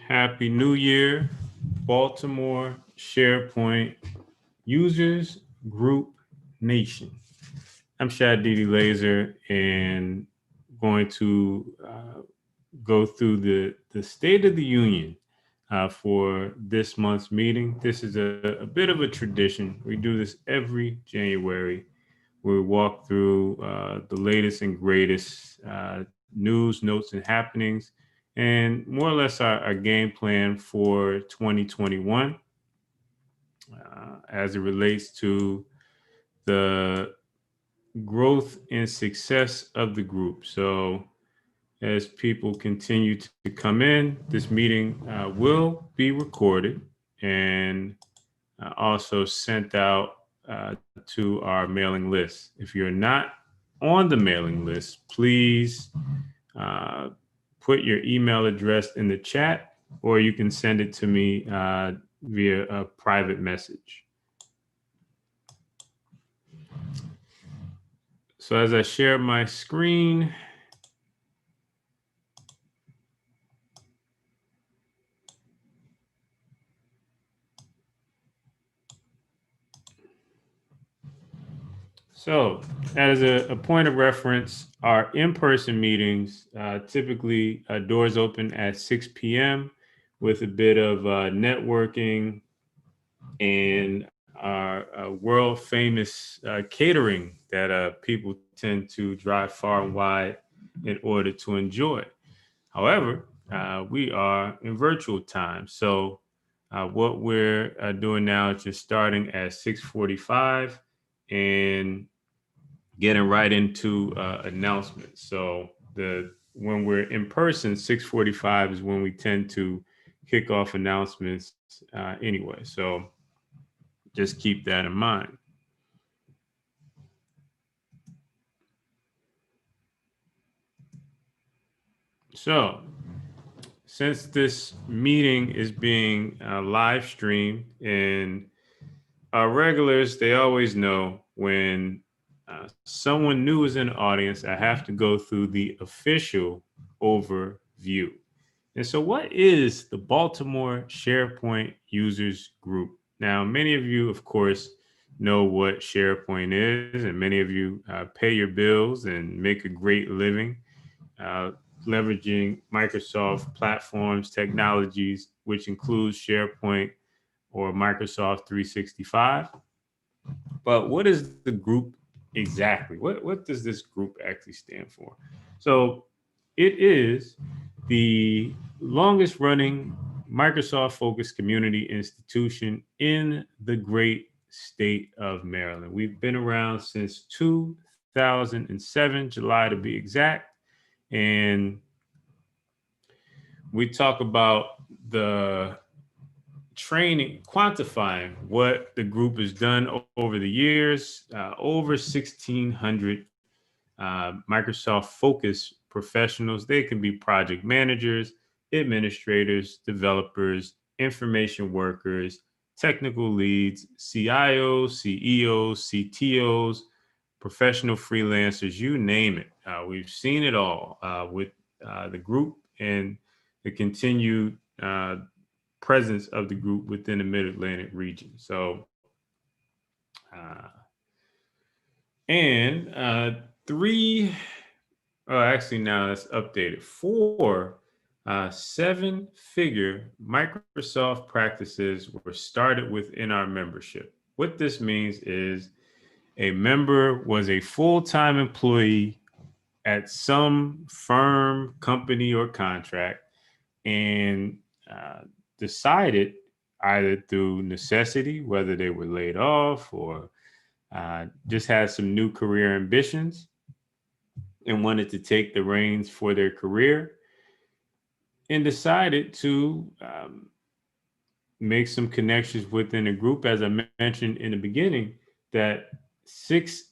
Happy New Year, Baltimore, SharePoint, users, group, nation. I'm Shad Didi Laser and going to go through the State of the Union for this month's meeting. This is a bit of a tradition. We do this every January. We walk through the latest and greatest news, notes, and happenings, and more or less our game plan for 2021 as it relates to the growth and success of the group. So, as people continue to come in, this meeting will be recorded and also sent out to our mailing list. If you're not on the mailing list, please uh, put your email address in the chat, or you can send it to me via a private message. So as I share my screen, so as a point of reference, our in-person meetings, typically doors open at 6 p.m. with a bit of networking and our world famous catering that people tend to drive far and wide in order to enjoy. However, we are in virtual time. So what we're doing now is just starting at 6:45 and getting right into announcements. So the when we're in person, 6:45 is when we tend to kick off announcements anyway. So just keep that in mind. So since this meeting is being live streamed, and our regulars, they always know when someone new is in the audience, I have to go through the official overview. And so, what is the Baltimore SharePoint Users Group? Now, many of you, of course, know what SharePoint is, and many of you pay your bills and make a great living uh, leveraging Microsoft platforms, technologies, which includes SharePoint or Microsoft 365. But what is the group exactly? What does this group actually stand for? So it is the longest running Microsoft focused community institution in the great state of Maryland. We've been around since 2007, July to be exact. And we talk about the training, quantifying what the group has done over the years. Over 1,600 Microsoft focused professionals. They can be project managers, administrators, developers, information workers, technical leads, CIOs, CEOs, CTOs, professional freelancers, you name it. We've seen it all with the group and the continued presence of the group within the Mid-Atlantic region. So, and three, oh, actually now it's updated. Four seven-figure Microsoft practices were started within our membership. What this means is a member was a full-time employee at some firm, company, or contract and decided either through necessity, whether they were laid off or just had some new career ambitions and wanted to take the reins for their career and decided to make some connections within a group, as I mentioned in the beginning, that 6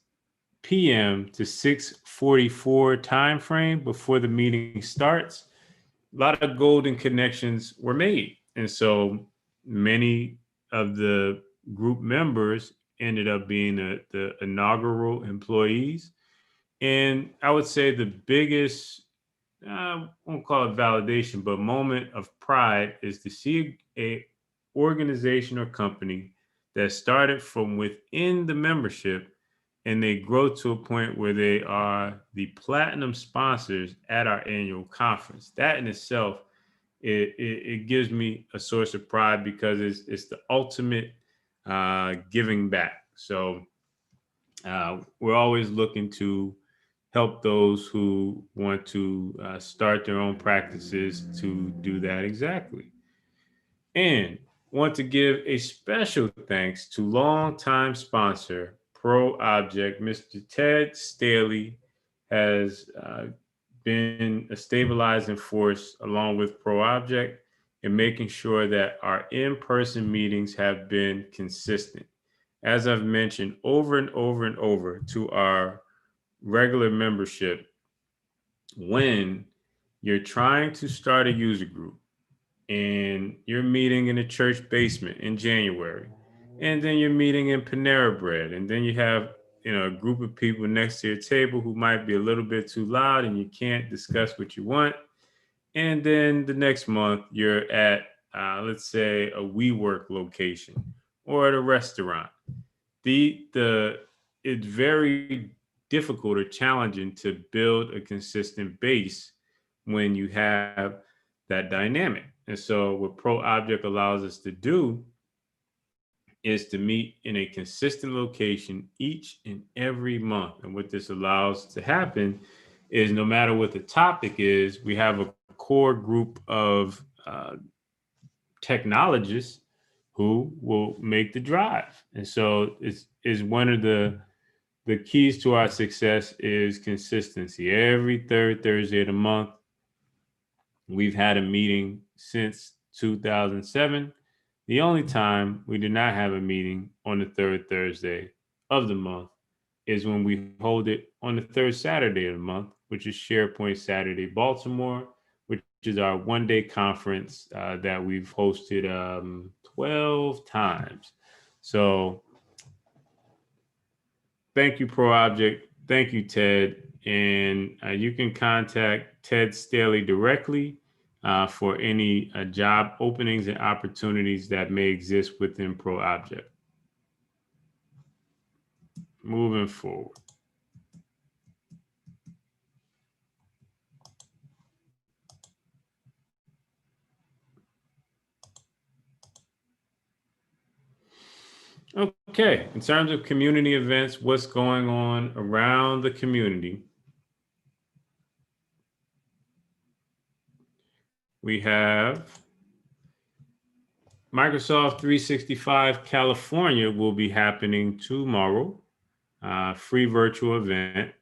p.m. to 6:44 time frame before the meeting starts, a lot of golden connections were made. And so many of the group members ended up being the inaugural employees. And I would say the biggest I won't call it validation, but moment of pride is to see a organization or company that started from within the membership and they grow to a point where they are the platinum sponsors at our annual conference. That in itself, it gives me a source of pride because it's the ultimate giving back. So we're always looking to help those who want to start their own practices to do that exactly. And want to give a special thanks to longtime sponsor Pro Object, Mr. Ted Staley has been a stabilizing force along with Pro Object in making sure that our in-person meetings have been consistent. As I've mentioned over and over and over to our regular membership, when you're trying to start a user group and you're meeting in a church basement in January, and then you're meeting in Panera Bread, and then you have a group of people next to your table who might be a little bit too loud and you can't discuss what you want. And then the next month you're at let's say a WeWork location or at a restaurant. The it's very difficult or challenging to build a consistent base when you have that dynamic. And so what Pro Object allows us to do is to meet in a consistent location each and every month. And what this allows to happen is no matter what the topic is, we have a core group of technologists who will make the drive. And so it's one of the keys to our success is consistency. Every third Thursday of the month, we've had a meeting since 2007. The only time we do not have a meeting on the third Thursday of the month is when we hold it on the third Saturday of the month, which is SharePoint Saturday Baltimore, which is our one-day conference that we've hosted 12 times. So thank you, Pro Object. Thank you, Ted. And you can contact Ted Staley directly for any job openings and opportunities that may exist within Pro Object. Moving forward. Okay, in terms of community events, what's going on around the community? We have Microsoft 365 California will be happening tomorrow, free virtual event,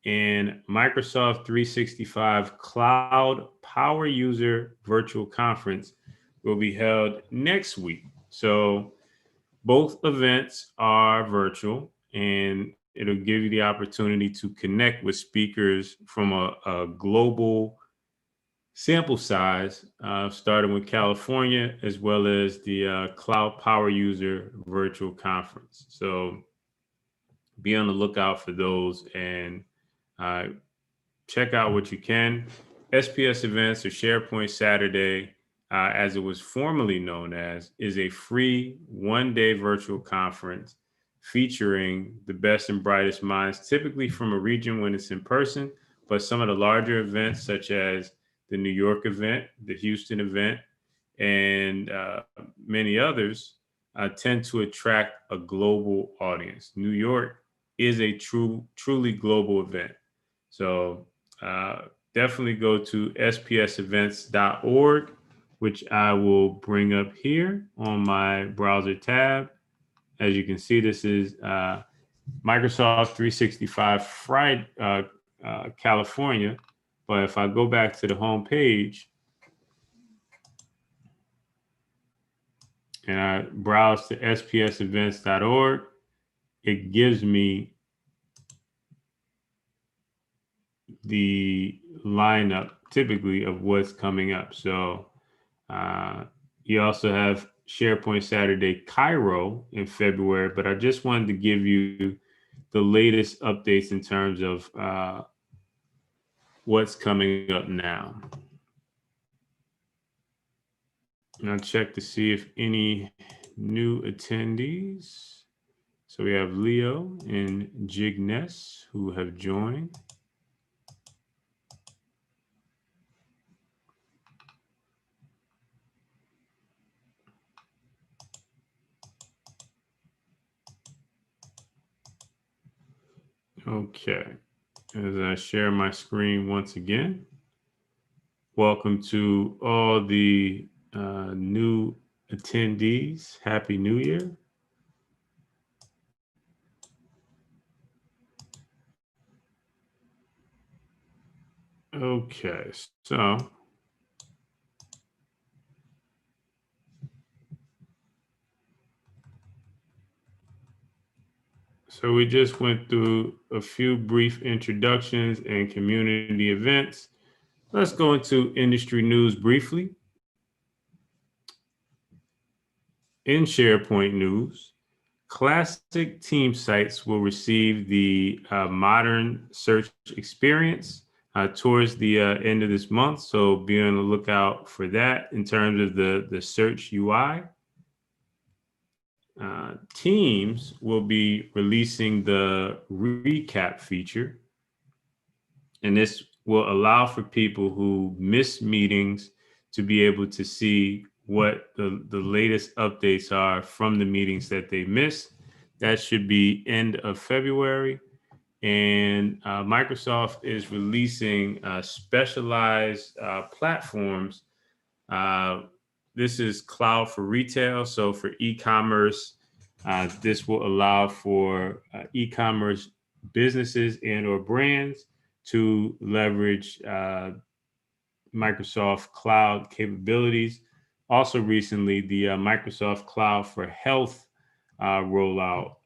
and Microsoft 365 Cloud Power User Virtual Conference will be held next week. So both events are virtual, and it'll give you the opportunity to connect with speakers from a global sample size, starting with California, as well as the Cloud Power User Virtual Conference. So be on the lookout for those and check out what you can. SPS events or SharePoint Saturday, as it was formerly known as, is a free one-day virtual conference featuring the best and brightest minds, typically from a region when it's in person, but some of the larger events such as the New York event, the Houston event, and many others tend to attract a global audience. New York is a truly global event. So definitely go to spsevents.org, which I will bring up here on my browser tab. As you can see, this is Microsoft 365 Friday, California. But if I go back to the home page and I browse to spsevents.org, it gives me the lineup typically of what's coming up. So you also have SharePoint Saturday Cairo in February, but I just wanted to give you the latest updates in terms of what's coming up now. And I'll check to see if any new attendees. So we have Leo and Jignes who have joined. Okay, as I share my screen once again, welcome to all the new attendees. Happy New Year. Okay, so we just went through a few brief introductions and community events. Let's go into industry news briefly. In SharePoint news, classic team sites will receive the modern search experience towards the end of this month. So be on the lookout for that in terms of the search UI. Teams will be releasing the recap feature. And this will allow for people who miss meetings to be able to see what the latest updates are from the meetings that they missed. That should be end of February. And Microsoft is releasing specialized platforms. This is cloud for retail. So for e-commerce, this will allow for e-commerce businesses and or brands to leverage Microsoft Cloud capabilities. Also recently, the Microsoft Cloud for Health rollout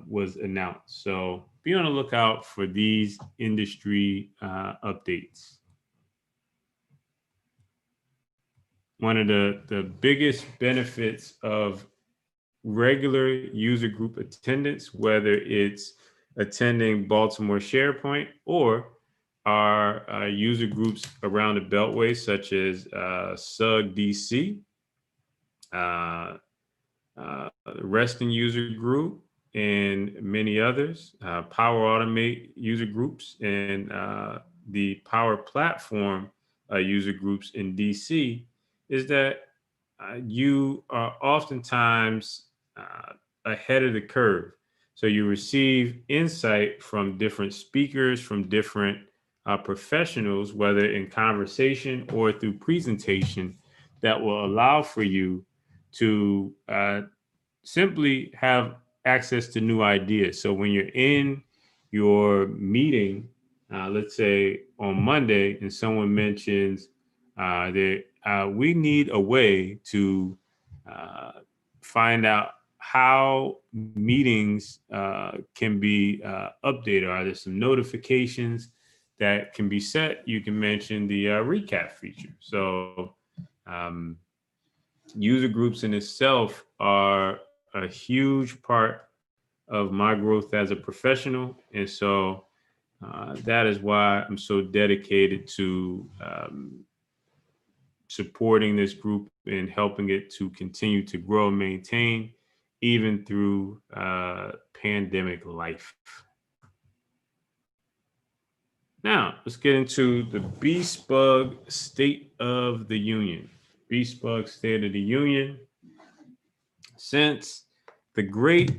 was announced. So be on the lookout for these industry updates. One of the biggest benefits of regular user group attendance, whether it's attending Baltimore SharePoint or our user groups around the Beltway, such as SPUG DC, the Resting user group, and many others, Power Automate user groups, and the Power Platform user groups in DC, is that you are oftentimes ahead of the curve. So you receive insight from different speakers, from different professionals, whether in conversation or through presentation, that will allow for you to simply have access to new ideas. So when you're in your meeting, let's say on Monday, and someone mentions that we need a way to find out how meetings can be updated. Are there some notifications that can be set? You can mention the recap feature. So user groups in itself are a huge part of my growth as a professional. And so that is why I'm so dedicated to supporting this group and helping it to continue to grow and maintain even through pandemic life. Now, let's get into the BSPUG State of the Union. BSPUG State of the Union. Since the great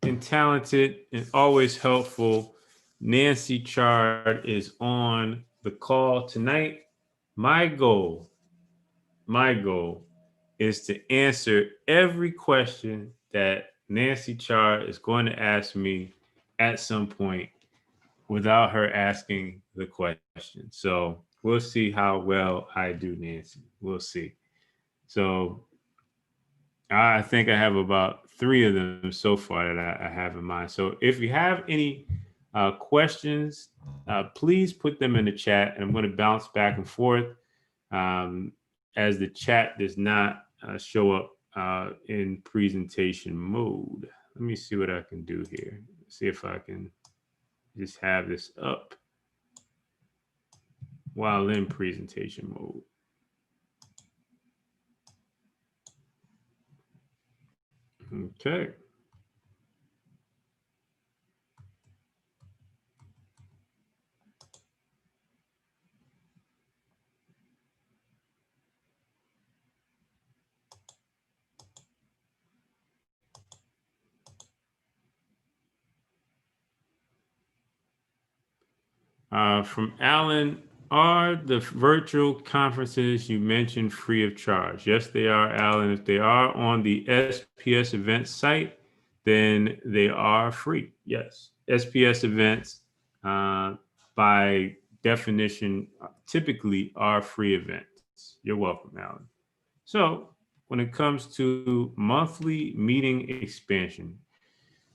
and talented and always helpful Nancy Chard is on the call tonight, my goal is to answer every question that Nancy Chard is going to ask me at some point without her asking the question. So we'll see how well I do, Nancy. We'll see. So I think I have about 3 of them so far that I have in mind. So if you have any questions, please put them in the chat, and I'm going to bounce back and forth as the chat does not show up in presentation mode. Let me see what I can do here. See if I can just have this up. while in presentation mode. Okay. From Alan, are the virtual conferences you mentioned free of charge? Yes, they are, Alan. If they are on the SPS events site, then they are free. Yes, SPS events, by definition, typically are free events. You're welcome, Alan. So when it comes to monthly meeting expansion,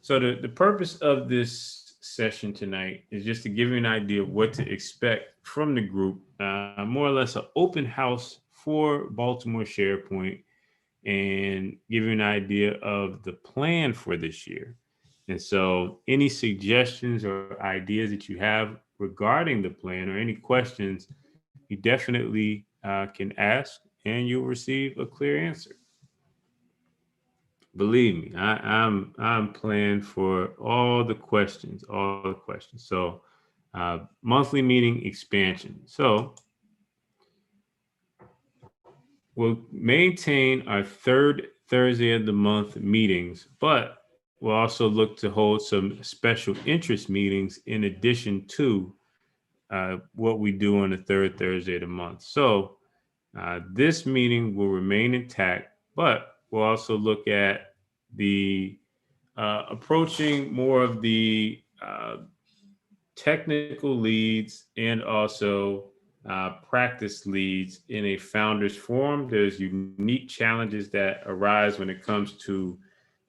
so the purpose of this session tonight is just to give you an idea of what to expect from the group, more or less an open house for Baltimore SharePoint, and give you an idea of the plan for this year. And so any suggestions or ideas that you have regarding the plan or any questions, you definitely can ask and you'll receive a clear answer. Believe me, I'm planning for all the questions, all the questions. So, monthly meeting expansion. So, we'll maintain our third Thursday of the month meetings, but we'll also look to hold some special interest meetings in addition to what we do on the third Thursday of the month. So, this meeting will remain intact, but we'll also look at the approaching more of the technical leads and also practice leads in a founders forum. There's unique challenges that arise when it comes to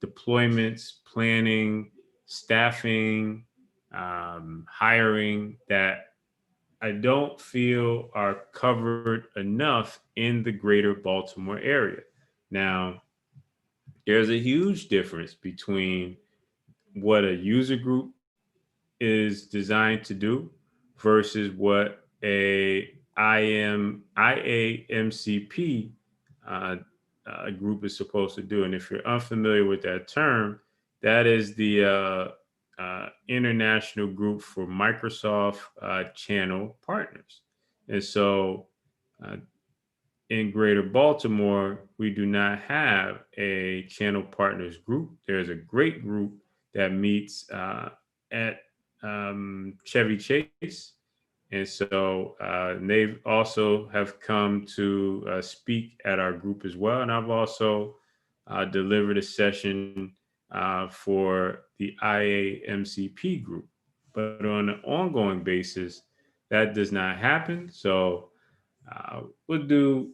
deployments, planning, staffing, hiring that I don't feel are covered enough in the greater Baltimore area. Now, there's a huge difference between what a user group is designed to do versus what IAMCP group is supposed to do. And if you're unfamiliar with that term, that is the international group for Microsoft channel partners. And so uh, in Greater Baltimore, we do not have a channel partners group. There's a great group that meets at Chevy Chase. And so they've also have come to speak at our group as well. And I've also delivered a session for the IAMCP group. But on an ongoing basis, that does not happen. So we'll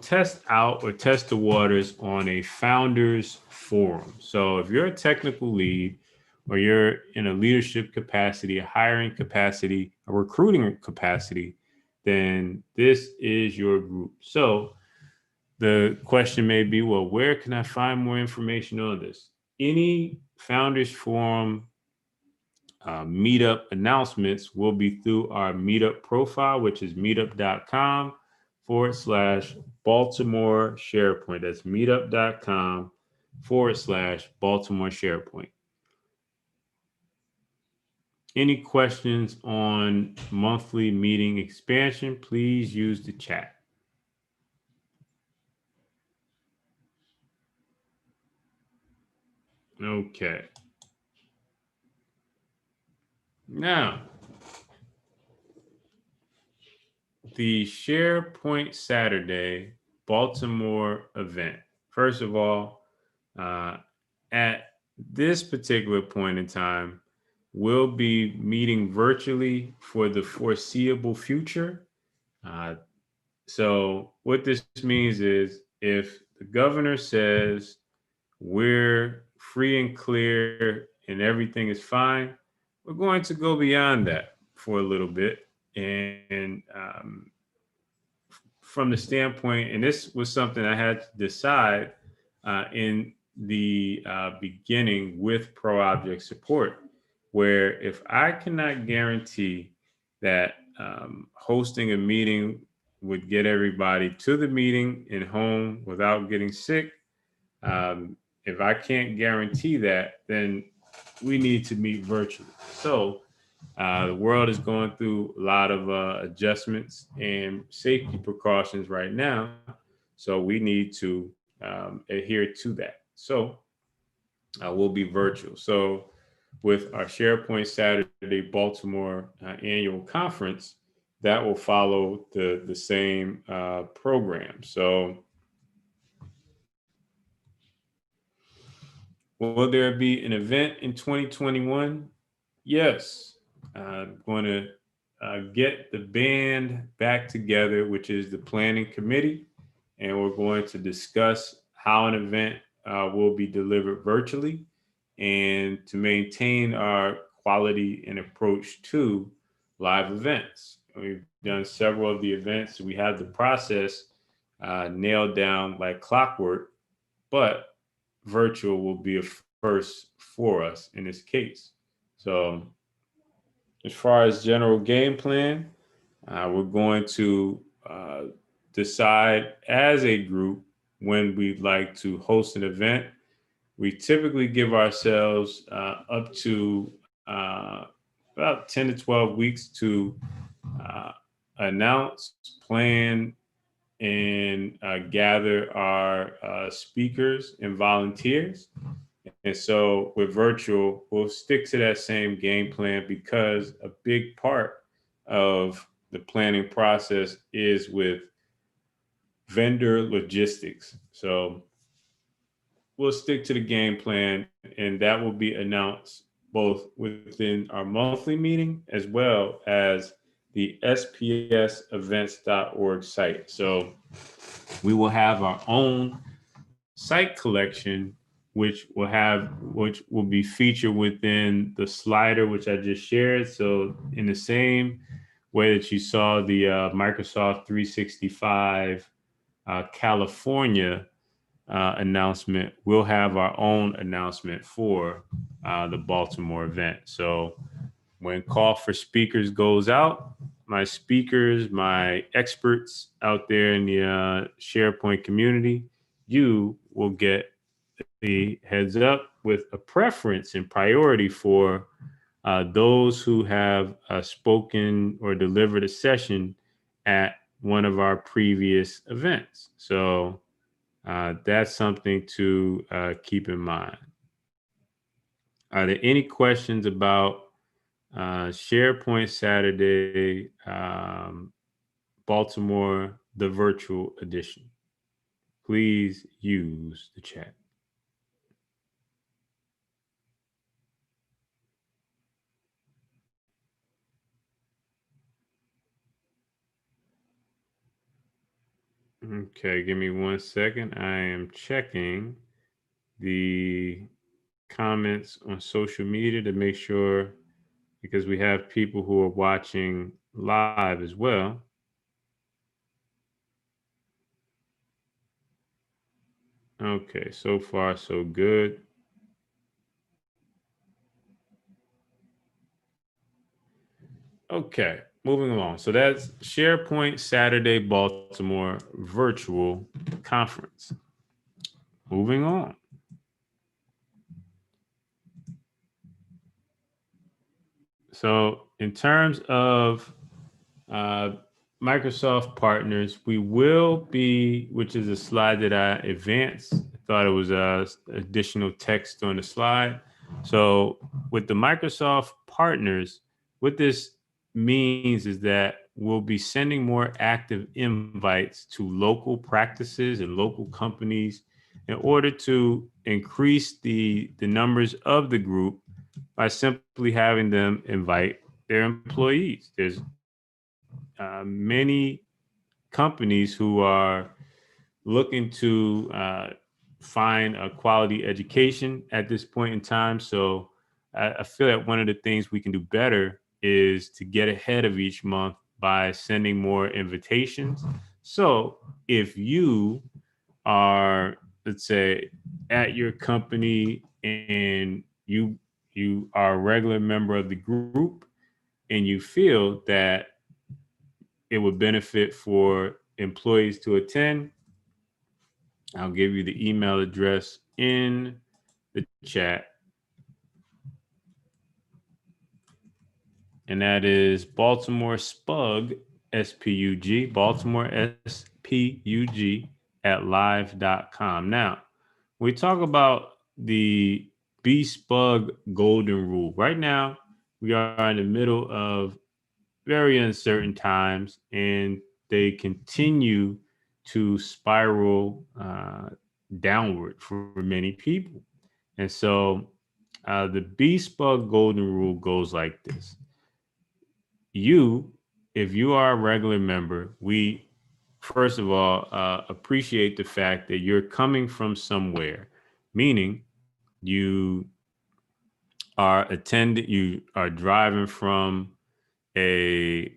test out or test the waters on a founders forum. So if you're a technical lead or you're in a leadership capacity, a hiring capacity, a recruiting capacity, then this is your group. So the question may be, well, where can I find more information on this? Any founders forum meetup announcements will be through our meetup profile, which is meetup.com/Baltimore SharePoint. That's meetup.com/Baltimore SharePoint. Any questions on monthly meeting expansion, please use the chat. Okay. Now, the SharePoint Saturday Baltimore event. First of all, at this particular point in time, we'll be meeting virtually for the foreseeable future. So what this means is if the governor says we're free and clear and everything is fine, we're going to go beyond that for a little bit. And from the standpoint, and this was something I had to decide in the beginning with pro object support, where if I cannot guarantee that hosting a meeting would get everybody to the meeting and home without getting sick. If I can't guarantee that, then we need to meet virtually. So the world is going through a lot of adjustments and safety precautions right now. So we need to adhere to that. So we'll be virtual. So with our SharePoint Saturday Baltimore annual conference, that will follow the same program. So will there be an event in 2021? Yes. I'm going to get the band back together, which is the planning committee, and we're going to discuss how an event will be delivered virtually and to maintain our quality and approach to live events. We've done several of the events. We have the process nailed down like clockwork, but virtual will be a first for us in this case. So as far as general game plan, we're going to decide as a group when we'd like to host an event. We typically give ourselves up to about 10 to 12 weeks to announce, plan, and gather our speakers and volunteers. And so with virtual, we'll stick to that same game plan because a big part of the planning process is with vendor logistics. So we'll stick to the game plan, and that will be announced both within our monthly meeting as well as the spsevents.org site. So we will have our own site collection, which will be featured within the slider, which I just shared. So in the same way that you saw the Microsoft 365 California announcement, we'll have our own announcement for the Baltimore event. So when call for speakers goes out, my speakers, my experts out there in the SharePoint community, you will get the heads up with a preference and priority for those who have spoken or delivered a session at one of our previous events. So that's something to keep in mind. Are there any questions about SharePoint Saturday, Baltimore, the virtual edition? Please use the chat. Okay, give me 1 second. I am checking the comments on social media to make sure, because we have people who are watching live as well. Okay, so far so good. Okay, moving along. So that's SharePoint Saturday Baltimore virtual conference. Moving on. So in terms of Microsoft partners, we will be, which is a slide that I advanced. I thought it was additional text on the slide. So with the Microsoft partners, what this means is that we'll be sending more active invites to local practices and local companies in order to increase the numbers of the group by simply having them invite their employees. There's many companies who are looking to find a quality education at this point in time. So I feel that one of the things we can do better is to get ahead of each month by sending more invitations. So if you are, let's say, at your company and you are a regular member of the group and you feel that it would benefit for employees to attend, I'll give you the email address in the chat. And that is Baltimore SPUG, S-P-U-G, Baltimore SPUG at live.com. Now, we talk about the BSPUG golden rule. Right now, we are in the middle of very uncertain times, and they continue to spiral downward for many people. And so the BSPUG golden rule goes like this. If you are a regular member, we first of all appreciate the fact that you're coming from somewhere, meaning you you are driving from a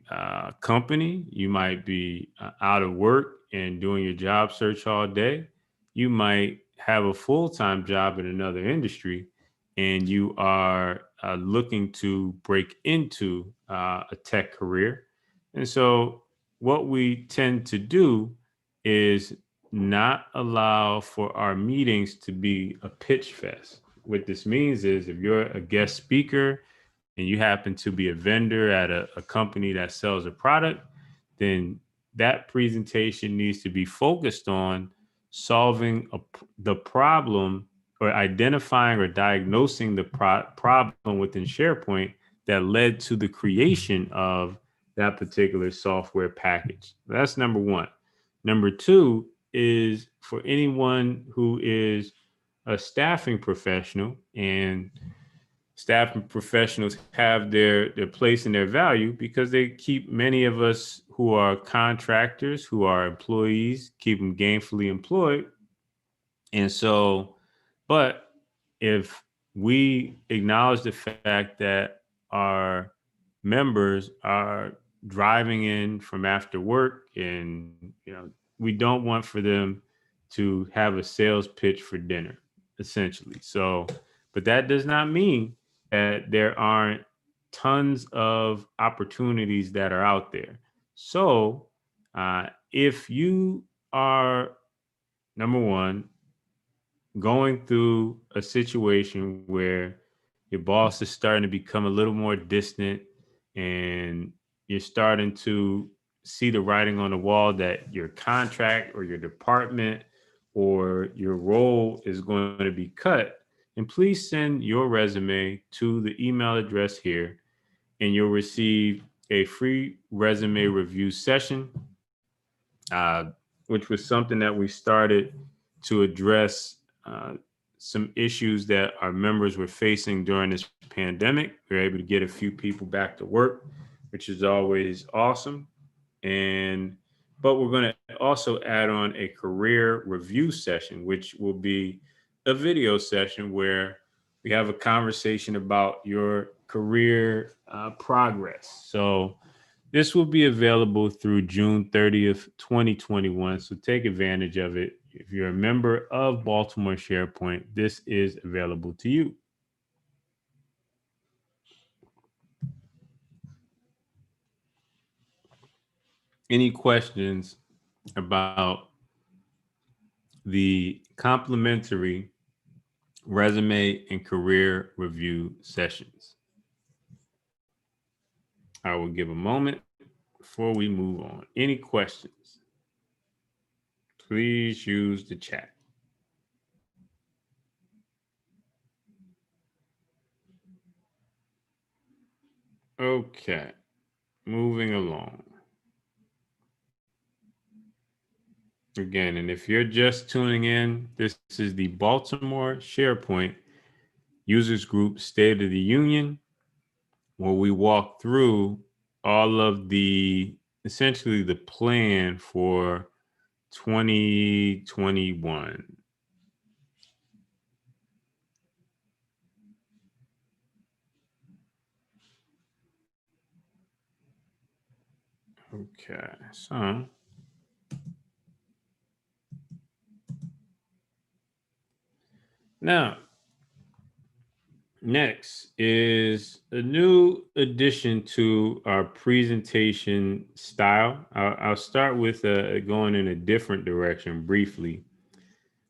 company. You might be out of work and doing your job search all day. You might have a full-time job in another industry, and you are looking to break into a tech career. And so what we tend to do is not allow for our meetings to be a pitch fest. What this means is if you're a guest speaker and you happen to be a vendor at a company that sells a product, then that presentation needs to be focused on solving the problem or identifying or diagnosing the problem within SharePoint that led to the creation of that particular software package. That's number one. Number two is for anyone who is a staffing professional, and staffing professionals have their place and their value because they keep many of us who are contractors, who are employees, keep them gainfully employed. And so, but if we acknowledge the fact that our members are driving in from after work, and we don't want for them to have a sales pitch for dinner, essentially. So, but that does not mean that there aren't tons of opportunities that are out there. So, if you are, number one, going through a situation where your boss is starting to become a little more distant, and you're starting to see the writing on the wall that your contract or your department or your role is going to be cut, and please send your resume to the email address here, and you'll receive a free resume review session, which was something that we started to address some issues that our members were facing during this pandemic. We were able to get a few people back to work, which is always awesome. But we're going to also add on a career review session, which will be a video session where we have a conversation about your career progress. So this will be available through June 30th, 2021. So take advantage of it. If you're a member of Baltimore SharePoint, this is available to you. Any questions about the complimentary resume and career review sessions? I will give a moment before we move on. Any questions? Please use the chat. Okay, moving along. Again, and if you're just tuning in, this is the Baltimore SharePoint Users Group State of the Union, where we walk through all of essentially the plan for 2021. Okay, so now Next is a new addition to our presentation style. I'll start with going in a different direction briefly,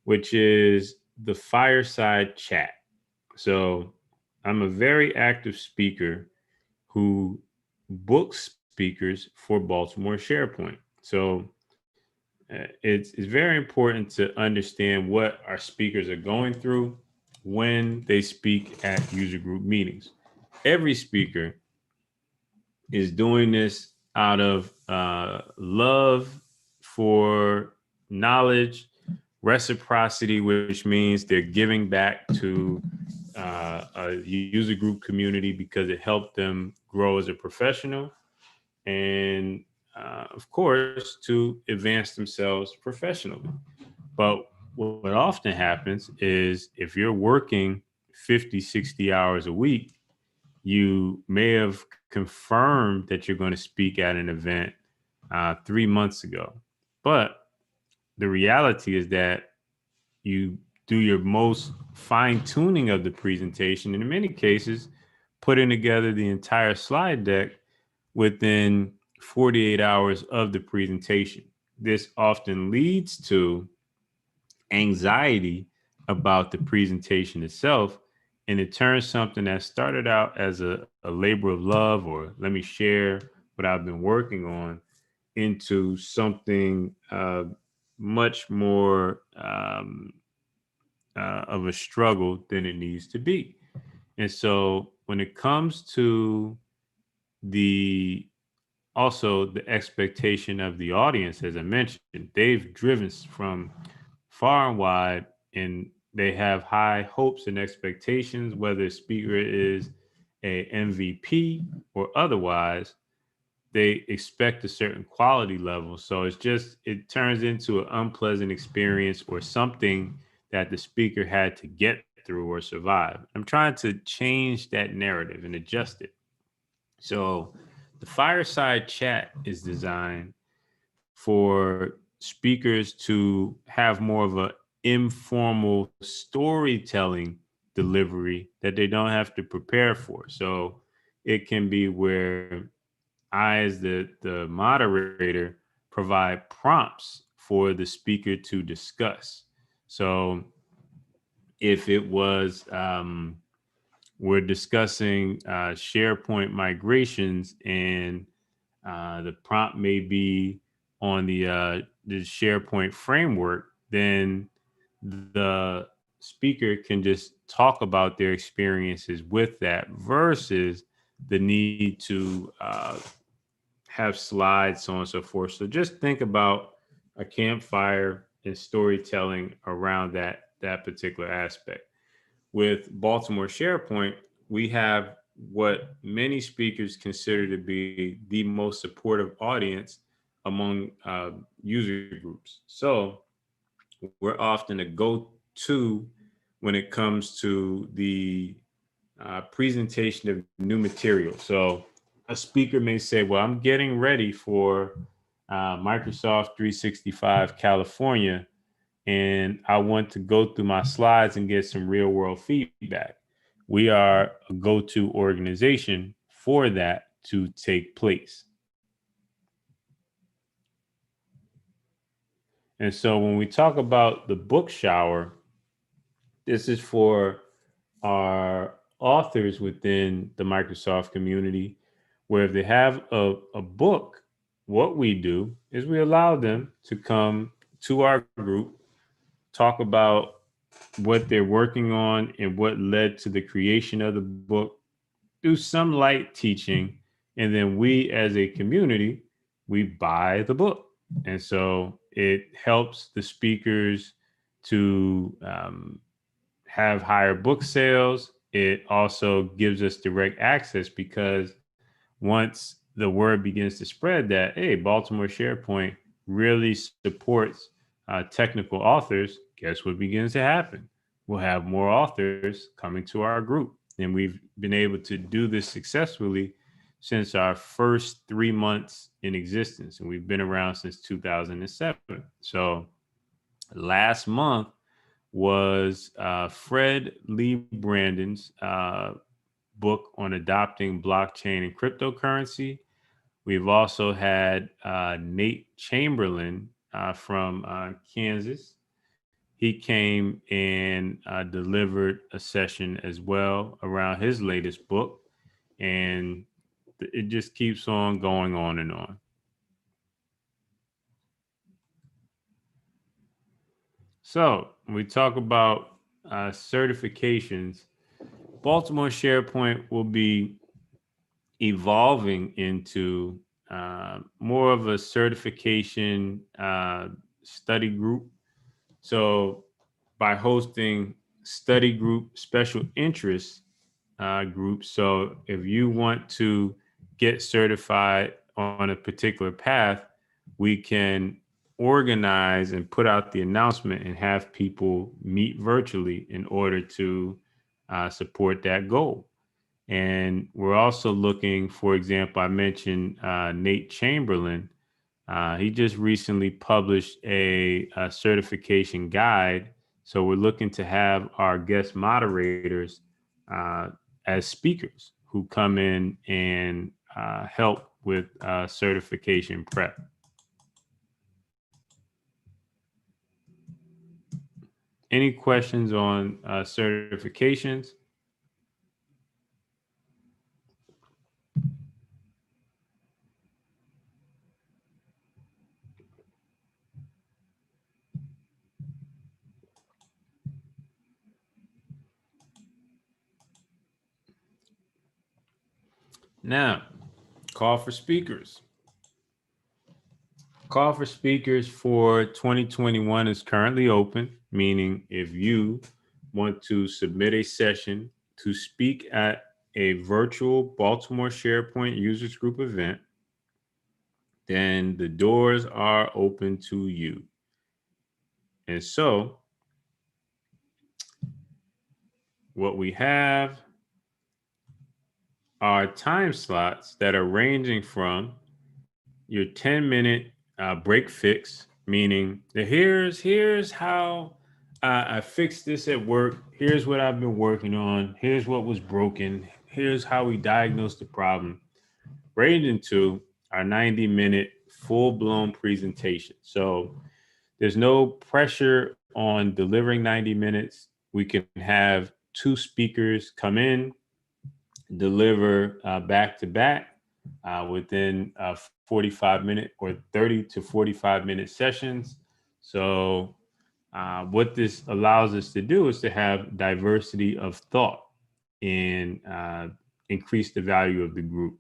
which is the fireside chat. So I'm a very active speaker who books speakers for Baltimore SharePoint. So it's very important to understand what our speakers are going through when they speak at user group meetings. Every speaker is doing this out of love for knowledge, reciprocity, which means they're giving back to a user group community because it helped them grow as a professional, and of course, to advance themselves professionally. But what often happens is if you're working 50, 60 hours a week, you may have confirmed that you're going to speak at an event 3 months ago. But the reality is that you do your most fine tuning of the presentation, and in many cases, putting together the entire slide deck within 48 hours of the presentation. This often leads to anxiety about the presentation itself, and it turns something that started out as a labor of love, or let me share what I've been working on, into something much more of a struggle than it needs to be. And so when it comes to the also the expectation of the audience, as I mentioned, they've driven from far and wide, and they have high hopes and expectations, whether a speaker is a MVP or otherwise. They expect a certain quality level. So it turns into an unpleasant experience or something that the speaker had to get through or survive. I'm trying to change that narrative and adjust it. So the fireside chat is designed for speakers to have more of a informal storytelling delivery that they don't have to prepare for. So it can be where I, as the moderator, provide prompts for the speaker to discuss. So if it was we're discussing SharePoint migrations, and the prompt may be on the SharePoint framework, then the speaker can just talk about their experiences with that versus the need to have slides, so on and so forth. So just think about a campfire and storytelling around that particular aspect. With Baltimore SharePoint, we have what many speakers consider to be the most supportive audience among user groups. So we're often a go-to when it comes to the presentation of new material. So a speaker may say, well, I'm getting ready for Microsoft 365 California, and I want to go through my slides and get some real world feedback. We are a go-to organization for that to take place. And so when we talk about the book shower, this is for our authors within the Microsoft community, where if they have a book, what we do is we allow them to come to our group, talk about what they're working on and what led to the creation of the book, do some light teaching, and then we as a community, we buy the book. And so it helps the speakers to have higher book sales. It also gives us direct access because once the word begins to spread that, hey, Baltimore SharePoint really supports technical authors, guess what begins to happen? We'll have more authors coming to our group. And we've been able to do this successfully since our first 3 months in existence. And we've been around since 2007. So last month was Fred Lee Brandon's book on adopting blockchain and cryptocurrency. We've also had Nate Chamberlain from Kansas. He came and delivered a session as well around his latest book. And it just keeps on going on and on. So when we talk about certifications, Baltimore SharePoint will be evolving into more of a certification study group. So by hosting study group special interest groups, so if you want to get certified on a particular path, we can organize and put out the announcement and have people meet virtually in order to support that goal. And we're also looking, for example, I mentioned Nate Chamberlain. He just recently published a certification guide. So we're looking to have our guest moderators as speakers who come in and help with certification prep. Any questions on certifications? Now, call for speakers. Call for speakers for 2021 is currently open, meaning if you want to submit a session to speak at a virtual Baltimore SharePoint users group event, then the doors are open to you. And so what we have are time slots that are ranging from your 10-minute break fix, meaning that here's how I fixed this at work. Here's what I've been working on. Here's what was broken. Here's how we diagnosed the problem. Ranging to our 90-minute full-blown presentation. So there's no pressure on delivering 90 minutes. We can have two speakers come in, deliver back to back within 45-minute or 30 to 45-minute sessions. So what this allows us to do is to have diversity of thought and increase the value of the group.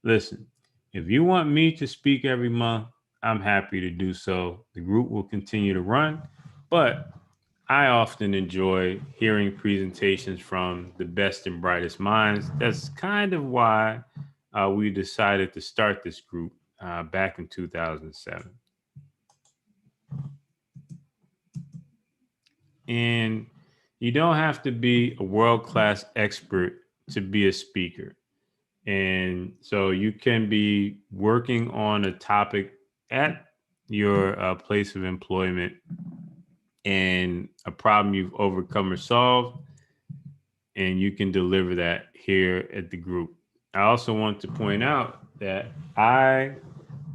Listen, if you want me to speak every month, I'm happy to do so. The group will continue to run, but I often enjoy hearing presentations from the best and brightest minds. That's kind of why we decided to start this group back in 2007. And you don't have to be a world-class expert to be a speaker. And so you can be working on a topic at your place of employment and a problem you've overcome or solved, and you can deliver that here at the group. I also want to point out that I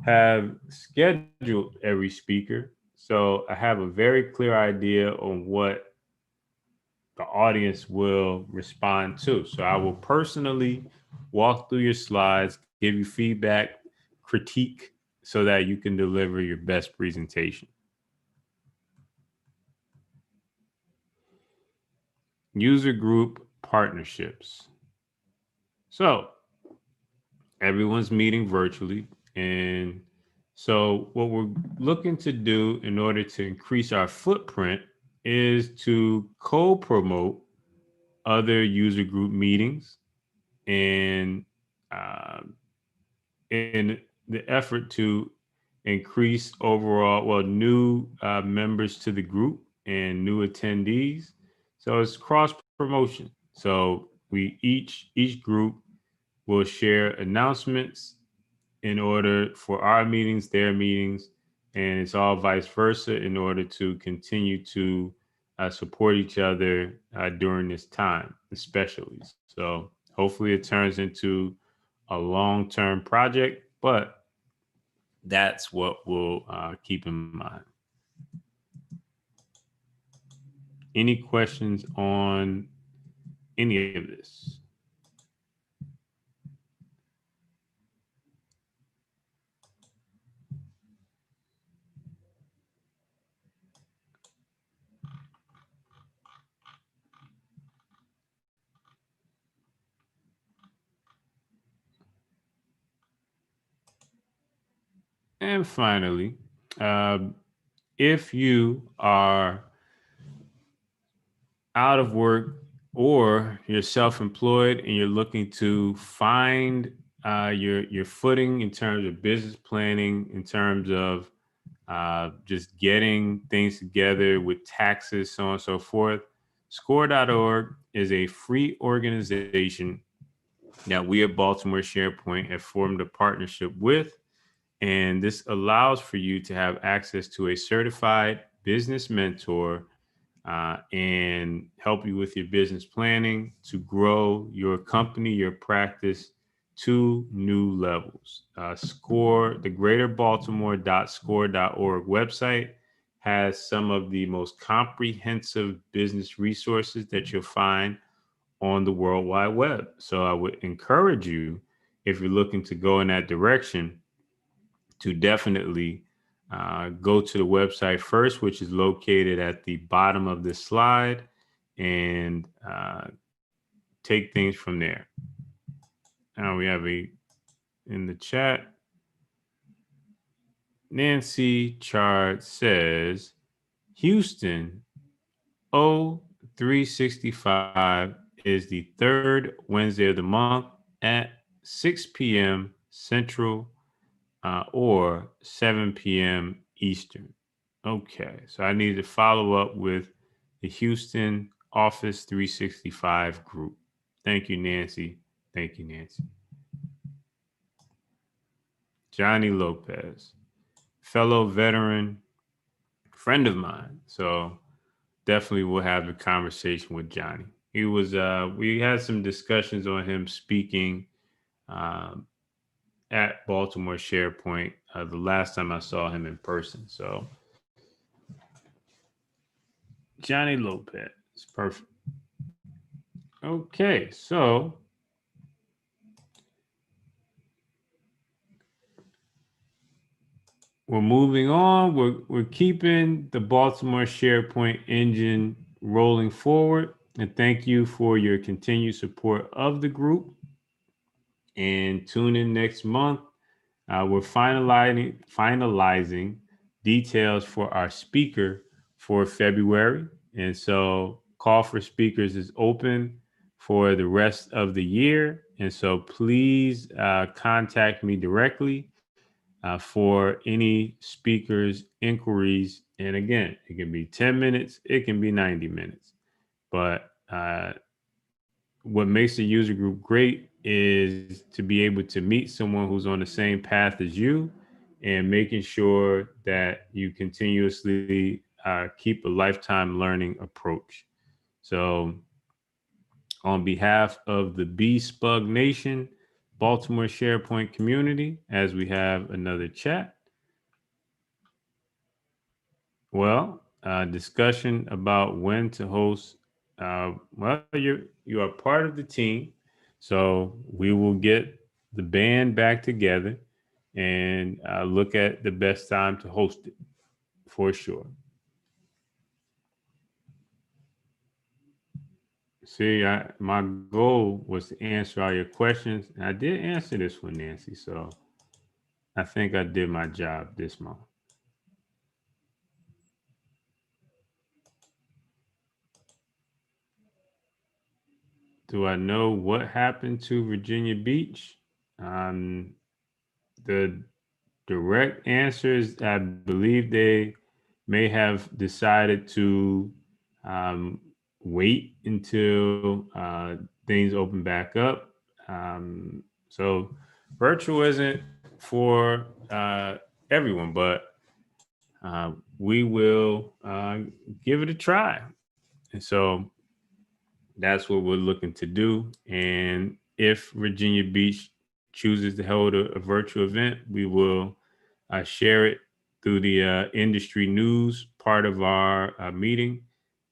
have scheduled every speaker, so I have a very clear idea on what the audience will respond to. So I will personally walk through your slides, give you feedback, critique, so that you can deliver your best presentation. User group partnerships. So everyone's meeting virtually. And so what we're looking to do in order to increase our footprint is to co-promote other user group meetings and in the effort to increase overall, new members to the group and new attendees. So it's cross promotion. So we each group will share announcements in order for our meetings, their meetings, and it's all vice versa in order to continue to support each other during this time, especially. So Hopefully it turns into a long-term project, but that's what we'll keep in mind. Any questions on any of this? And finally, if you are out of work or you're self-employed and you're looking to find your footing in terms of business planning, in terms of just getting things together with taxes, so on and so forth, score.org is a free organization that we at Baltimore SharePoint have formed a partnership with. And this allows for you to have access to a certified business mentor and help you with your business planning to grow your company, your practice to new levels. The Greater Baltimore.score.org website has some of the most comprehensive business resources that you'll find on the World Wide Web. So I would encourage you, if you're looking to go in that direction, to definitely go to the website first, which is located at the bottom of this slide, and take things from there. Now we have in the chat, Nancy Chard says, Houston 0365 is the third Wednesday of the month at 6 p.m. Central or 7 p.m. Eastern. Okay, so I need to follow up with the Houston Office 365 group. Thank you, Nancy. Thank you, Nancy. Johnny Lopez, fellow veteran, friend of mine. So definitely we'll have a conversation with Johnny. He was, we had some discussions on him speaking at Baltimore SharePoint the last time I saw him in person. So Johnny Lopez, perfect. Okay, so we're moving on. We're keeping the Baltimore SharePoint engine rolling forward. And thank you for your continued support of the group. And tune in next month. We're finalizing details for our speaker for February. And so call for speakers is open for the rest of the year. And so please contact me directly for any speakers inquiries. And again, it can be 10 minutes, it can be 90 minutes. But what makes the user group great is to be able to meet someone who's on the same path as you and making sure that you continuously keep a lifetime learning approach. So on behalf of the BSPUG Nation, Baltimore SharePoint community, as we have another chat, well, discussion about when to host. Well, you are part of the team, so we will get the band back together and look at the best time to host it for sure. See, my goal was to answer all your questions, and I did answer this one, Nancy. So I think I did my job this month. Do I know what happened to Virginia Beach? The direct answer is I believe they may have decided to wait until things open back up. So virtual isn't for everyone, but we will give it a try. And so that's what we're looking to do. And if Virginia Beach chooses to hold a virtual event, we will share it through the industry news part of our meeting.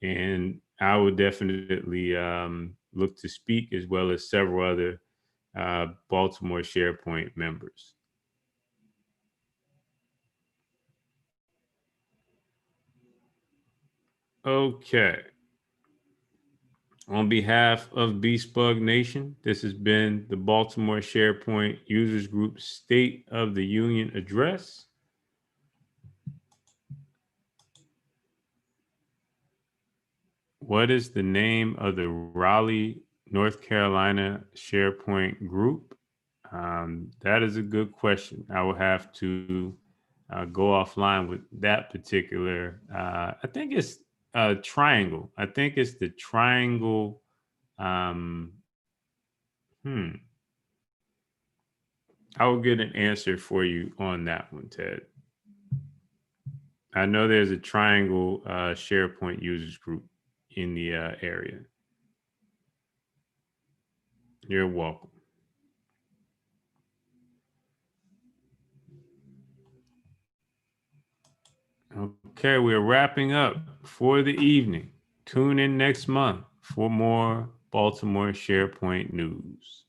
And I would definitely look to speak, as well as several other Baltimore SharePoint members. Okay. On behalf of BSPUG Nation, this has been the Baltimore SharePoint Users Group State of the Union Address. What is the name of the Raleigh, North Carolina SharePoint group? That is a good question. I will have to go offline with that particular. I think it's Triangle. I think it's the Triangle. Um, hmm. I will get an answer for you on that one, Ted. I know there's a Triangle SharePoint users group in the area. You're welcome. Okay, we're wrapping up for the evening. Tune in next month for more Baltimore SharePoint news.